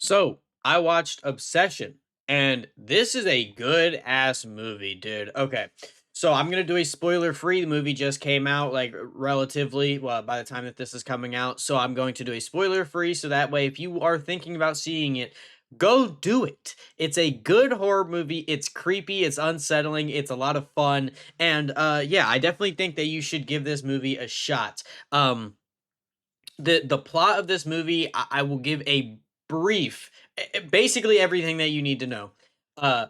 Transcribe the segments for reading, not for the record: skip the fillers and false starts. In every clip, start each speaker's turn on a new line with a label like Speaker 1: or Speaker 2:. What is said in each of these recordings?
Speaker 1: So I watched Obsession, and this is a good ass movie, dude. Okay. So I'm gonna do a spoiler free. The movie just came out, like relatively well by the time that this is coming out. So I'm going to do a spoiler free, so that way, if you are thinking about seeing it, go do it. It's a good horror movie. It's creepy. It's unsettling. It's a lot of fun, and yeah, I definitely think that you should give this movie a shot. The plot of this movie, I will give a brief, basically everything that you need to know. Uh,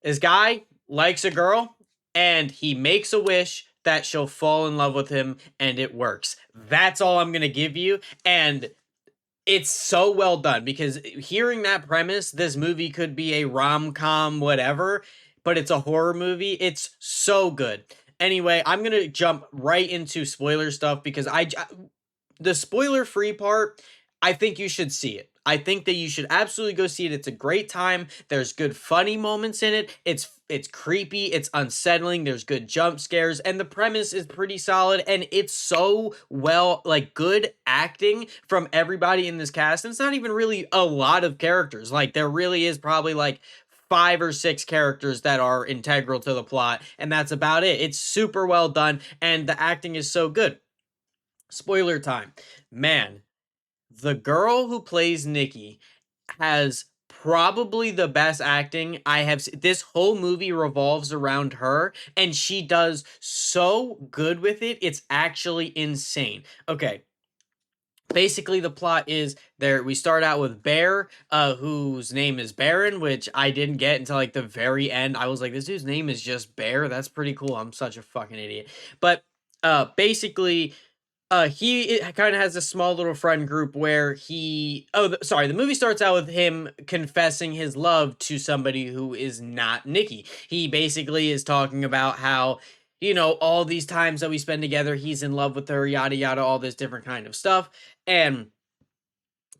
Speaker 1: this guy likes a girl, and he makes a wish that she'll fall in love with him, and it works. That's all I'm gonna give you, and it's so well done because hearing that premise, this movie could be a rom-com, whatever, but it's a horror movie. It's so good. Anyway, I'm gonna jump right into spoiler stuff because the spoiler free part, I think you should see it. I think that you should absolutely go see it. It's a great time. There's good funny moments in it. It's creepy, it's unsettling, there's good jump scares, and the premise is pretty solid, and it's so well, like, good acting from everybody in this cast. And it's not even really a lot of characters. Like, there really is probably like 5 or 6 characters that are integral to the plot, and that's about it. It's super well done, and the acting is so good. Spoiler time. Man, the girl who plays Nikki has probably the best acting I have this whole movie revolves around her, and she does so good with it. It's actually insane. Okay, basically the plot is there we start out with Bear, whose name is Baron, which I didn't get until like the very end. I was like, this dude's name is just Bear. That's pretty cool. I'm such a fucking idiot. But basically he kind of has a small little friend group where sorry, the movie starts out with him confessing his love to somebody who is not Nikki. He basically is talking about how, all these times that we spend together, he's in love with her, yada yada, all this different kind of stuff. And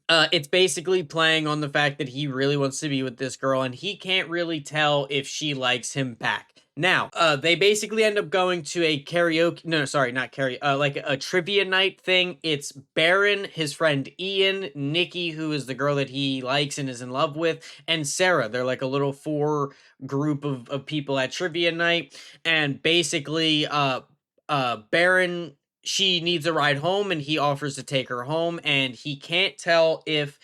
Speaker 1: it's basically playing on the fact that he really wants to be with this girl, and he can't really tell if she likes him back. Now, they basically end up going to a karaoke. No, sorry, not karaoke. Like a trivia night thing. It's Baron, his friend Ian, Nikki, who is the girl that he likes and is in love with, and Sarah. They're like a little four group of people at trivia night, and basically, Baron, she needs a ride home, and he offers to take her home, and he can't tell if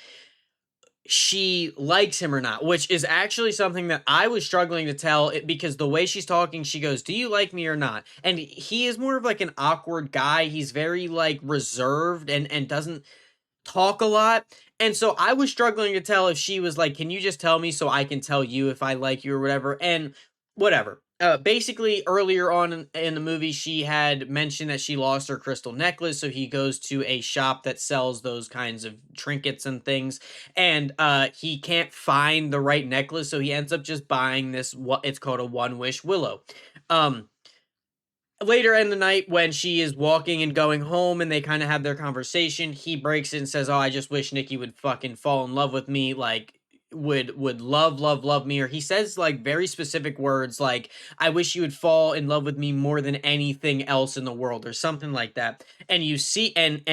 Speaker 1: she likes him or not, which is actually something that I was struggling to tell it, because the way she's talking, she goes, "Do you like me or not?" And he is more of like an awkward guy. He's very like reserved and doesn't talk a lot. And so I was struggling to tell if she was like, "Can you just tell me so I can tell you if I like you or whatever?" And whatever. Basically, earlier on in the movie, she had mentioned that she lost her crystal necklace, so he goes to a shop that sells those kinds of trinkets and things, and he can't find the right necklace, so he ends up just buying this. What it's called, a one wish willow. Um, Later in the night, when she is walking and going home and they kind of have their conversation, he breaks in and says, "Oh, I just wish Nikki would fucking fall in love with me, like would love me." Or he says like very specific words like, "I wish you would fall in love with me more than anything else in the world," or something like that. And you see, and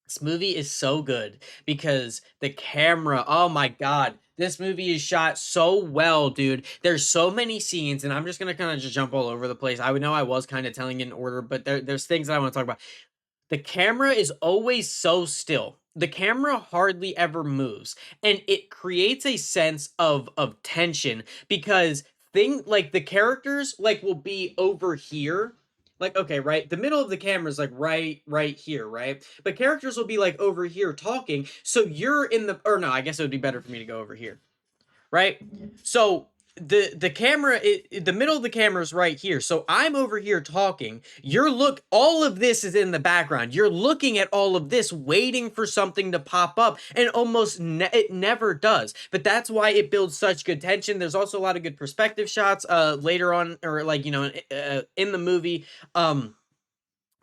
Speaker 1: this movie is so good because the camera, oh my god, this movie is shot so well, dude. There's so many scenes, and I'm just gonna kind of just jump all over the place. I would know I was kind of telling in order, but there's things that I want to talk about. The camera is always so still. The camera hardly ever moves, and it creates a sense of tension because the characters like will be over here. Like, okay, right? The middle of the camera is like right here, right? But characters will be like over here talking. So you're in the or no, I guess it would be better for me to go over here, right? So the camera, the middle of the camera is right here. So I'm over here talking. All of this is in the background. You're looking at all of this, waiting for something to pop up, and it never does. But that's why it builds such good tension. There's also a lot of good perspective shots later on, or like in the movie.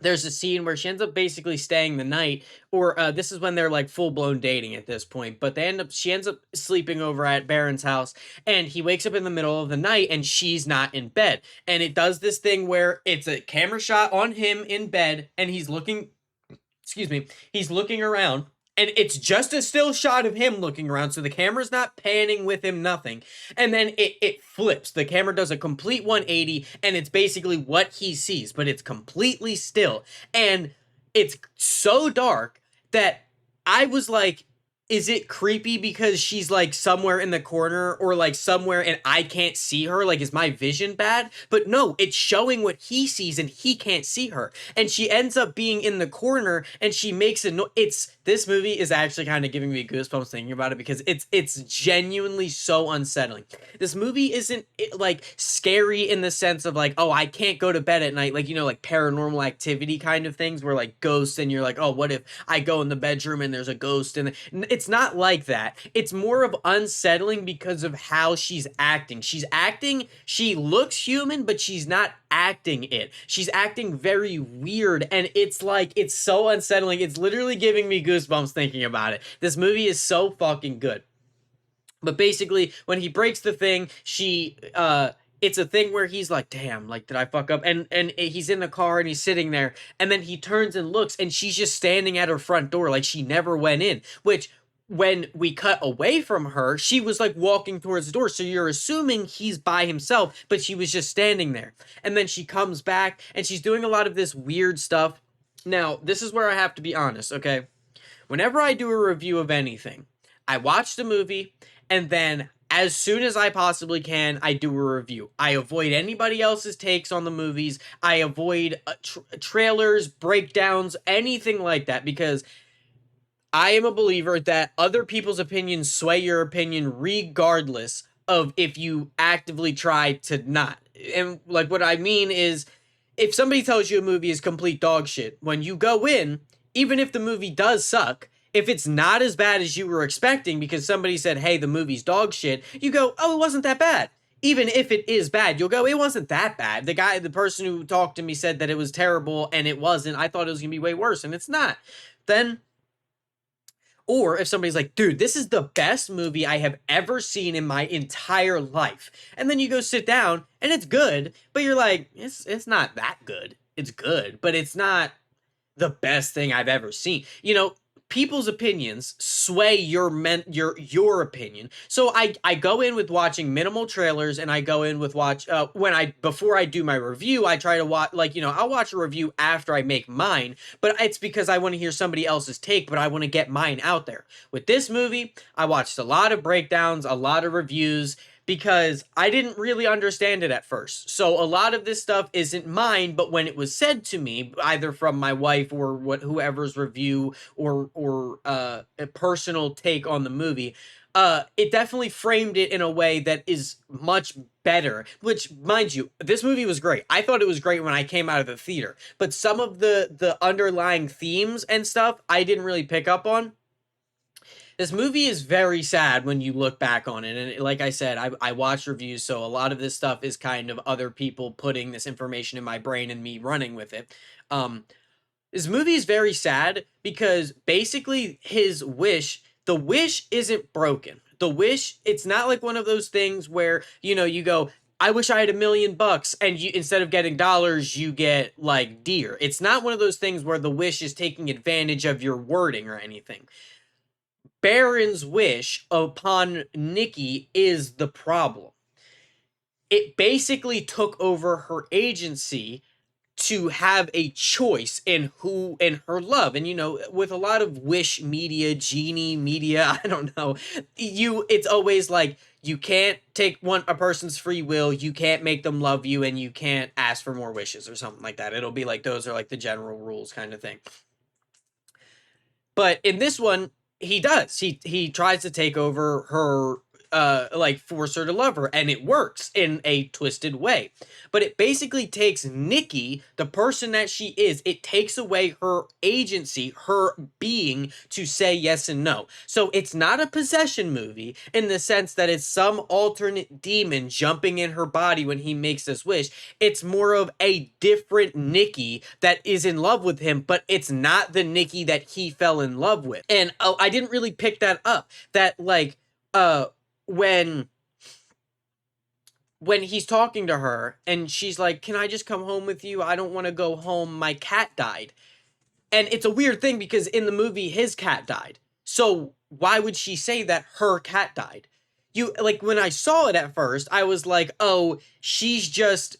Speaker 1: There's a scene where she ends up basically staying the night, or this is when they're like full blown dating at this point. But she ends up sleeping over at Baron's house, and he wakes up in the middle of the night, and she's not in bed. And it does this thing where it's a camera shot on him in bed, and he's looking, excuse me, he's looking around, and it's just a still shot of him looking around, so the camera's not panning with him, nothing. And then it flips. The camera does a complete 180, and it's basically what he sees, but it's completely still. And it's so dark that I was like, is it creepy because she's like somewhere in the corner or like somewhere and I can't see her? Like, is my vision bad? But no, it's showing what he sees and he can't see her. And she ends up being in the corner and she makes a this movie is actually kind of giving me goosebumps thinking about it because it's genuinely so unsettling. This movie isn't like scary in the sense of like, oh, I can't go to bed at night, like, you know, like Paranormal Activity kind of things where like ghosts and you're like, oh, what if I go in the bedroom and there's a ghost? And it's not like that. It's more of unsettling because of how she's acting. She looks human, but she's not acting it. She's acting very weird, and it's like, it's so unsettling. It's literally giving me goosebumps thinking about it. This movie is so fucking good. But basically, when he breaks the thing, it's a thing where he's like, damn, like, did I fuck up? And he's in the car and he's sitting there, and then he turns and looks, and she's just standing at her front door like she never went in, which when we cut away from her, she was like walking towards the door. So you're assuming he's by himself, but she was just standing there. And then she comes back and she's doing a lot of this weird stuff. Now, this is where I have to be honest, okay? Whenever I do a review of anything, I watch the movie and then as soon as I possibly can, I do a review. I avoid anybody else's takes on the movies. I avoid trailers, breakdowns, anything like that, because I am a believer that other people's opinions sway your opinion regardless of if you actively try to not. And like what I mean is, if somebody tells you a movie is complete dog shit, when you go in, even if the movie does suck, if it's not as bad as you were expecting because somebody said, hey, the movie's dog shit, you go, oh, it wasn't that bad. Even if it is bad, you'll go, it wasn't that bad. The person who talked to me said that it was terrible and it wasn't. I thought it was going to be way worse and it's not. Then, or if somebody's like, dude, this is the best movie I have ever seen in my entire life. And then you go sit down and it's good, but you're like, it's not that good. It's good, but it's not the best thing I've ever seen. You know, people's opinions sway your opinion. So I go in with watching minimal trailers, and I go in with before I do my review, I try to watch, like, you know, I'll watch a review after I make mine, but it's because I want to hear somebody else's take, but I want to get mine out there. With this movie, I watched a lot of breakdowns, a lot of reviews, because I didn't really understand it at first. So a lot of this stuff isn't mine, but when it was said to me, either from my wife or whoever's review or a personal take on the movie, it definitely framed it in a way that is much better. Which, mind you, this movie was great. I thought it was great when I came out of the theater, but some of the underlying themes and stuff I didn't really pick up on. This movie is very sad when you look back on it. And like I said, I watch reviews, so a lot of this stuff is kind of other people putting this information in my brain and me running with it. This movie is very sad because basically the wish isn't broken. The wish, it's not like one of those things where, you know, you go, I wish I had $1 million and you, instead of getting dollars, you get like deer. It's not one of those things where the wish is taking advantage of your wording or anything. Baron's wish upon Nikki is the problem. It basically took over her agency to have a choice in who and her love. And, you know, with a lot of wish media, genie media, I don't know, it's always like, you can't take a person's free will, you can't make them love you, and you can't ask for more wishes or something like that. It'll be like, those are like the general rules kind of thing. But in this one, he does. He tries to take over her, like force her to love her, and it works in a twisted way. But it basically takes Nikki, the person that she is, it takes away her agency, her being to say yes and no. So it's not a possession movie in the sense that it's some alternate demon jumping in her body when he makes this wish. It's more of a different Nikki that is in love with him, but it's not the Nikki that he fell in love with. And I didn't really pick that up. That like, when he's talking to her and she's like, can I just come home with you? I don't want to go home. My cat died. And it's a weird thing because in the movie, his cat died. So why would she say that her cat died? You like when I saw it at first, I was like, "Oh, she's just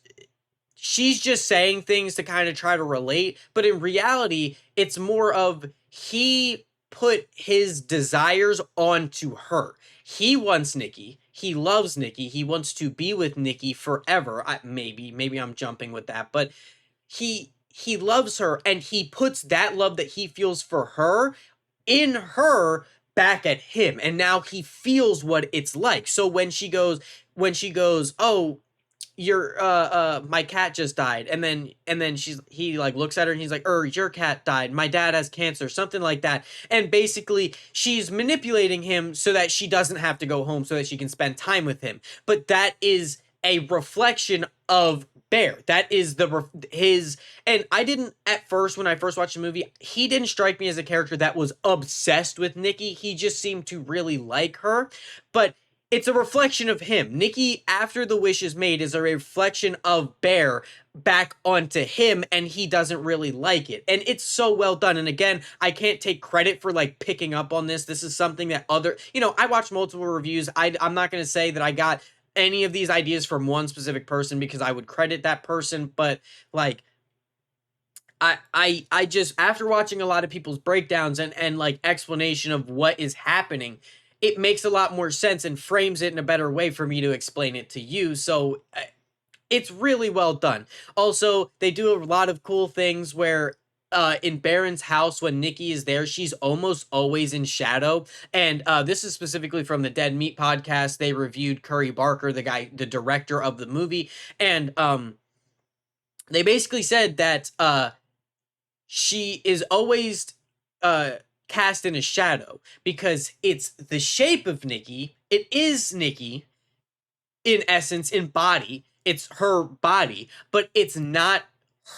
Speaker 1: saying things to kind of try to relate," but in reality, it's more of he put his desires onto her. He wants Nikki. He loves Nikki. He wants to be with Nikki forever. Maybe I'm jumping with that, but he loves her and he puts that love that he feels for her in her back at him, and now he feels what it's like. So when she goes, "Oh, my cat just died," and then he like looks at her and he's like, your cat died, my dad has cancer," something like that. And basically she's manipulating him so that she doesn't have to go home, so that she can spend time with him. But that is a reflection of Bear. That is his. And I didn't, at first, when I first watched the movie, he didn't strike me as a character that was obsessed with Nikki. He just seemed to really like her. But it's a reflection of him. Nikki, after the wish is made, is a reflection of Bear back onto him, and he doesn't really like it. And it's so well done. And again, I can't take credit for like picking up on this. This is something that I watched multiple reviews. I'm not going to say that I got any of these ideas from one specific person, because I would credit that person, but like I just, after watching a lot of people's breakdowns and like explanation of what is happening, it makes a lot more sense and frames it in a better way for me to explain it to you. So it's really well done. Also, they do a lot of cool things where in Baron's house, when Nikki is there, she's almost always in shadow. And this is specifically from the Dead Meat podcast. They reviewed Curry Barker, the director of the movie, and they basically said that she is always uh cast in a shadow because it's the shape of Nikki. It is Nikki in essence, in body. It's her body, but it's not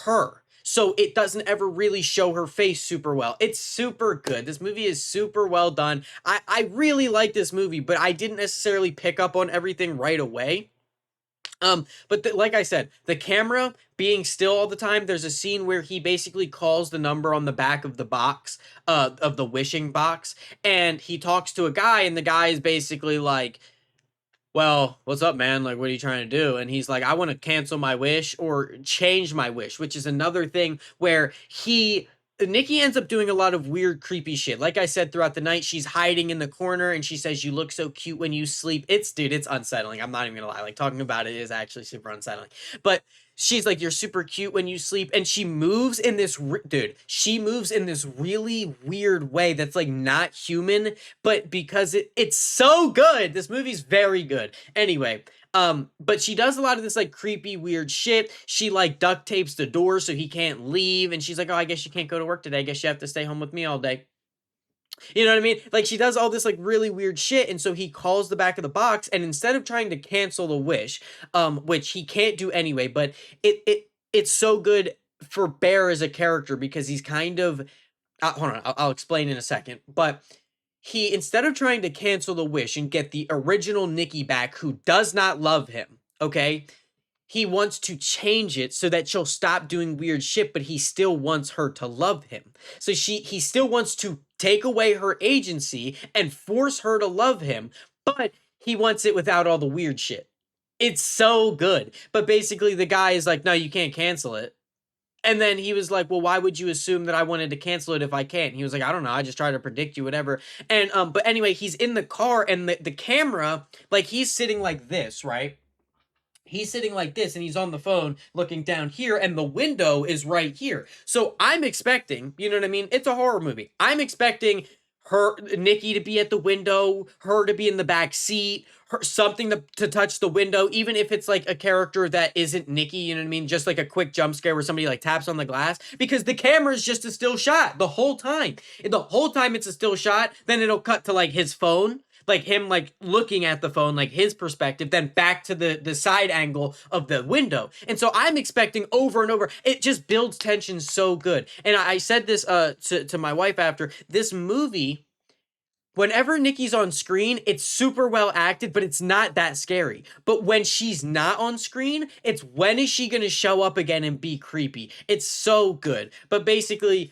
Speaker 1: her. So it doesn't ever really show her face super well. It's super good. This movie is super well done. I really like this movie, but I didn't necessarily pick up on everything right away. But like I said, the camera being still all the time, there's a scene where he basically calls the number on the back of the box, of the wishing box, and he talks to a guy, and the guy is basically like, "Well, what's up, man? Like, what are you trying to do?" And he's like, "I want to cancel my wish or change my wish," which is another thing where Nikki ends up doing a lot of weird, creepy shit. Like I said, throughout the night, she's hiding in the corner and she says, "You look so cute when you sleep." Dude, it's unsettling. I'm not even gonna lie. Like, talking about it is actually super unsettling. But she's like, "You're super cute when you sleep." And she moves in this, she moves in this really weird way that's like not human, but because it's so good. This movie's very good. Anyway, but she does a lot of this like creepy weird shit. She like duct tapes the door so he can't leave, and she's like, "Oh, I guess you can't go to work today. I guess you have to stay home with me all day." You know what I mean? Like, she does all this like really weird shit, and so he calls the back of the box, and instead of trying to cancel the wish, which he can't do anyway, but it's so good for Bear as a character because he's kind of, hold on, I'll explain in a second. But he, instead of trying to cancel the wish and get the original Nikki back, who does not love him, okay, he wants to change it so that she'll stop doing weird shit, but he still wants her to love him. So he still wants to take away her agency and force her to love him, but he wants it without all the weird shit. It's so good. But basically the guy is like, "No, you can't cancel it." And then he was like, "Well, why would you assume that I wanted to cancel it if I can't?" And he was like, "I don't know. I just try to predict you, whatever." And but anyway, he's in the car and the camera, like, he's sitting like this, right? He's sitting like this and he's on the phone looking down here, and the window is right here. So I'm expecting, you know what I mean? It's a horror movie. I'm expecting Nikki to be at the window, her to be in the back seat, something to touch the window, even if it's like a character that isn't Nikki, you know what I mean? Just like a quick jump scare where somebody like taps on the glass, because the camera is just a still shot the whole time. The whole time it's a still shot, then it'll cut to like his phone, like him like looking at the phone, like his perspective, then back to the side angle of the window. And so I'm expecting over and over. It just builds tension so good. And I said this to my wife after this movie. Whenever Nikki's on screen, it's super well acted, but it's not that scary. But when she's not on screen, it's when is she gonna show up again and be creepy? It's so good. But basically,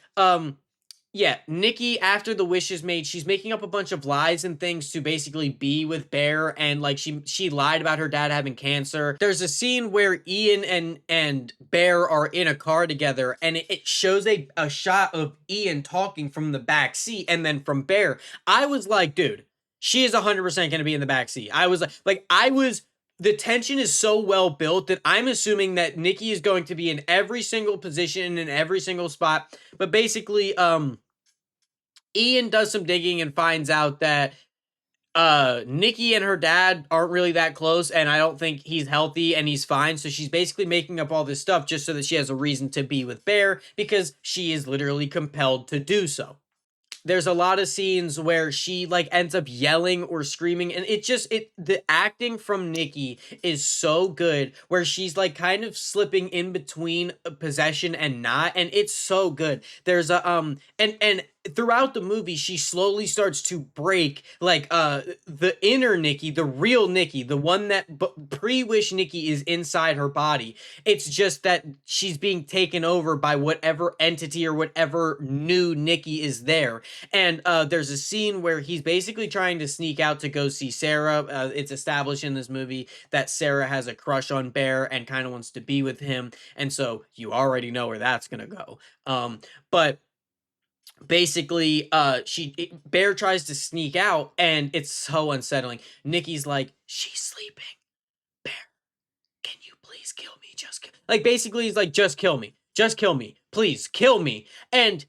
Speaker 1: Yeah, Nikki, after the wish is made, she's making up a bunch of lies and things to basically be with Bear, and like she lied about her dad having cancer. There's a scene where Ian and Bear are in a car together, and it shows a shot of Ian talking from the back seat, and then from Bear. I was like, dude, she is 100% going to be in the back seat. I was like, I was. The tension is so well built that I'm assuming that Nikki is going to be in every single position in every single spot. But basically, Ian does some digging and finds out that Nikki and her dad aren't really that close, and I don't think he's healthy and he's fine. So she's basically making up all this stuff just so that she has a reason to be with Bear, because she is literally compelled to do so. There's a lot of scenes where she like ends up yelling or screaming, and the acting from Nikki is so good, where she's like kind of slipping in between possession and not, and it's so good. There's a and throughout the movie she slowly starts to break like the inner Nikki, the real Nikki, the one that pre-wish Nikki is inside her body. It's just that she's being taken over by whatever entity or whatever new Nikki is there. And there's a scene where he's basically trying to sneak out to go see Sarah. It's established in this movie that Sarah has a crush on Bear and kind of wants to be with him. And so you already know where that's going to go. But basically Bear tries to sneak out, and it's so unsettling. Nikki's like, she's sleeping. Bear, can you please kill me? Just kill. Like, basically he's like, just kill me. Just kill me. Please kill me. And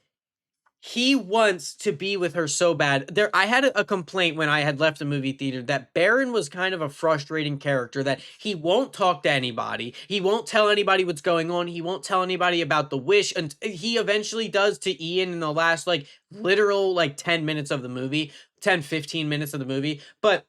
Speaker 1: he wants to be with her so bad. I had a complaint when I had left the movie theater that Baron was kind of a frustrating character, that he won't talk to anybody. He won't tell anybody what's going on. He won't tell anybody about the wish. And he eventually does to Ian in the last, like, literal, like, 10 minutes of the movie, 10, 15 minutes of the movie. But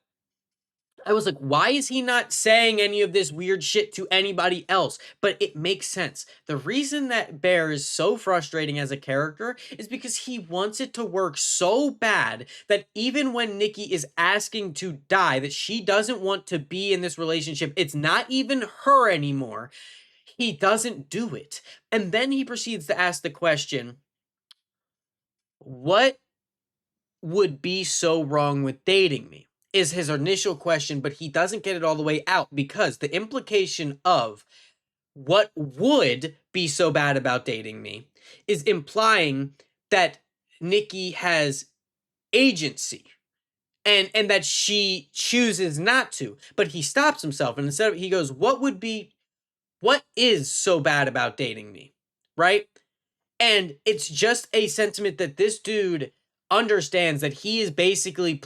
Speaker 1: I was like, why is he not saying any of this weird shit to anybody else? But it makes sense. The reason that Bear is so frustrating as a character is because he wants it to work so bad that even when Nikki is asking to die, that she doesn't want to be in this relationship, it's not even her anymore, he doesn't do it. And then he proceeds to ask the question, what would be so wrong with dating me? Is his initial question, but he doesn't get it all the way out, because the implication of what would be so bad about dating me is implying that Nikki has agency, and that she chooses not to. But he stops himself, and instead of, he goes, what is so bad about dating me? Right? And it's just a sentiment that this dude understands that he is basically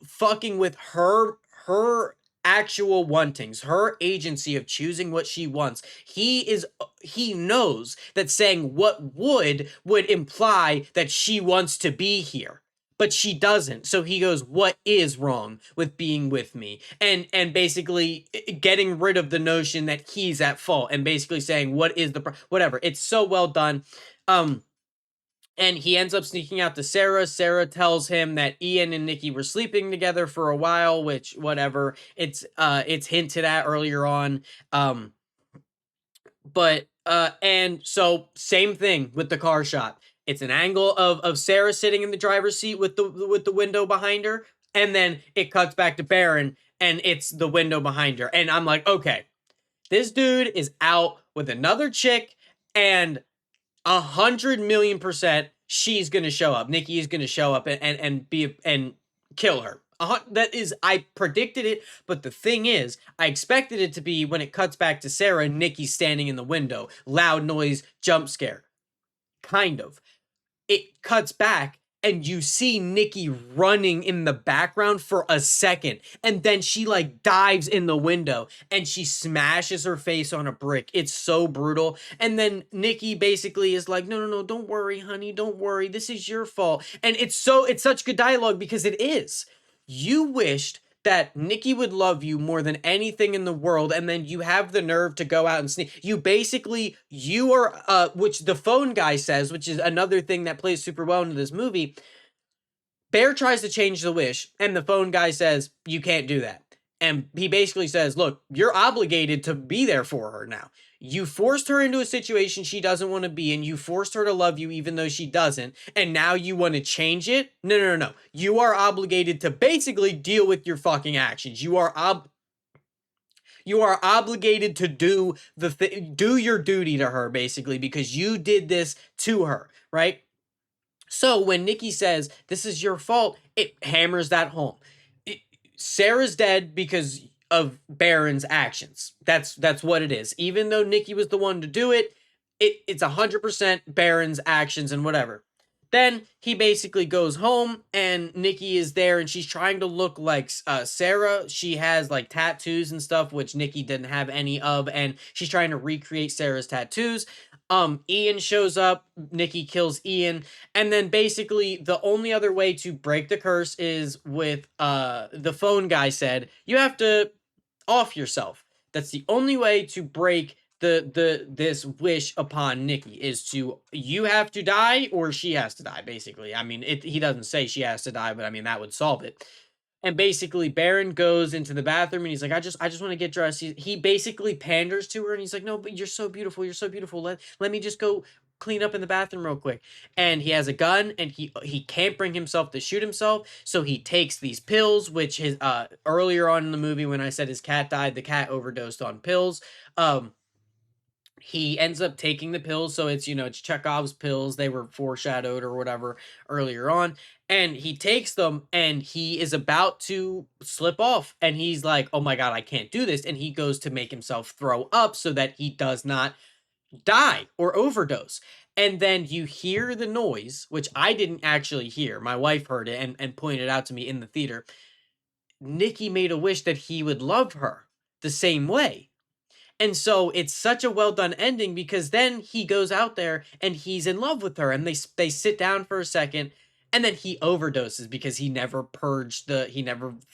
Speaker 1: fucking with her actual wantings, her agency of choosing what she wants. He knows that saying what would imply that she wants to be here. But she doesn't. So he goes, what is wrong with being with me? And basically getting rid of the notion that he's at fault, and basically saying, what is the whatever. It's so well done. And he ends up sneaking out to Sarah. Sarah tells him that Ian and Nikki were sleeping together for a while, which whatever. It's hinted at earlier on. And so same thing with the car shot. It's an angle of Sarah sitting in the driver's seat with the window behind her, and then it cuts back to Baron, and it's the window behind her. And I'm like, okay, this dude is out with another chick, and 100,000,000% she's gonna show up. Nikki is gonna show up and kill her. That is, I predicted it, but the thing is, I expected it to be when it cuts back to Sarah and Nikki standing in the window. Loud noise, jump scare. Kind of. It cuts back, and you see Nikki running in the background for a second, and then she like dives in the window and she smashes her face on a brick. It's so brutal. And then Nikki basically is like, no, don't worry, honey, don't worry, this is your fault. And it's such good dialogue, because it is. You wished that Nikki would love you more than anything in the world, and then you have the nerve to go out and sneak. You are, which the phone guy says, which is another thing that plays super well into this movie. Bear tries to change the wish, and the phone guy says, you can't do that. And he basically says, look, you're obligated to be there for her now. You forced her into a situation she doesn't want to be in. You forced her to love you even though she doesn't. And now you want to change it? No, no, no, no. You are obligated to basically deal with your fucking actions. You are obligated to do your duty to her basically because you did this to her, right? So when Nikki says this is your fault, it hammers that home. It, Sarah's dead because of Baron's actions. That's what it is. Even though Nikki was the one to do it, it's 100% Baron's actions and whatever. Then he basically goes home and Nikki is there and she's trying to look like Sarah. She has like tattoos and stuff, which Nikki didn't have any of, and she's trying to recreate Sarah's tattoos. Ian shows up, Nikki kills Ian, and then basically the only other way to break the curse is with the phone guy said, you have to off yourself. That's the only way to break this wish upon Nikki is to you have to die or she has to die basically. I mean, he doesn't say she has to die, but I mean that would solve it. And basically Baron goes into the bathroom and he's like, I just want to get dressed. He basically panders to her and he's like, no, but you're so beautiful. You're so beautiful. Let me just go clean up in the bathroom real quick. And he has a gun and he can't bring himself to shoot himself. So he takes these pills, which his earlier on in the movie when I said his cat died, the cat overdosed on pills. He ends up taking the pills, so it's Chekhov's pills. They were foreshadowed or whatever earlier on, and he takes them and he is about to slip off and he's like, oh my god, I can't do this, and he goes to make himself throw up so that he does not die or overdose. And then you hear the noise, which I didn't actually hear. My wife heard it and pointed it out to me in the theater. Nikki made a wish that he would love her the same way. And so it's such a well done ending because then he goes out there and he's in love with her and they sit down for a second and then he overdoses because he never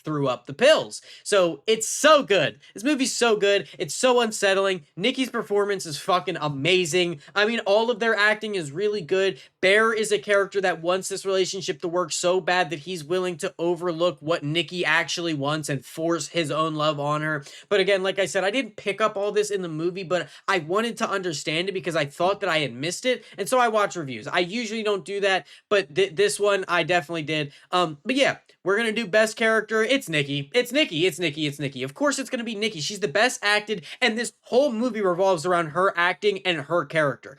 Speaker 1: threw up the pills. So it's so good. This movie's so good. It's so unsettling. Nikki's performance is fucking amazing. I mean, all of their acting is really good. Bear is a character that wants this relationship to work so bad that he's willing to overlook what Nikki actually wants and force his own love on her. But again, like I said, I didn't pick up all this in the movie, but I wanted to understand it because I thought that I had missed it. And so I watch reviews. I usually don't do that, but this one I definitely did. But yeah, we're going to do best character. It's Nikki. It's Nikki. It's Nikki. It's Nikki. Of course it's going to be Nikki. She's the best acted, and this whole movie revolves around her acting and her character.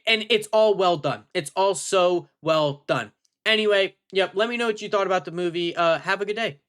Speaker 1: And it's all well done. It's all so well done. Anyway, yep, let me know what you thought about the movie. Have a good day.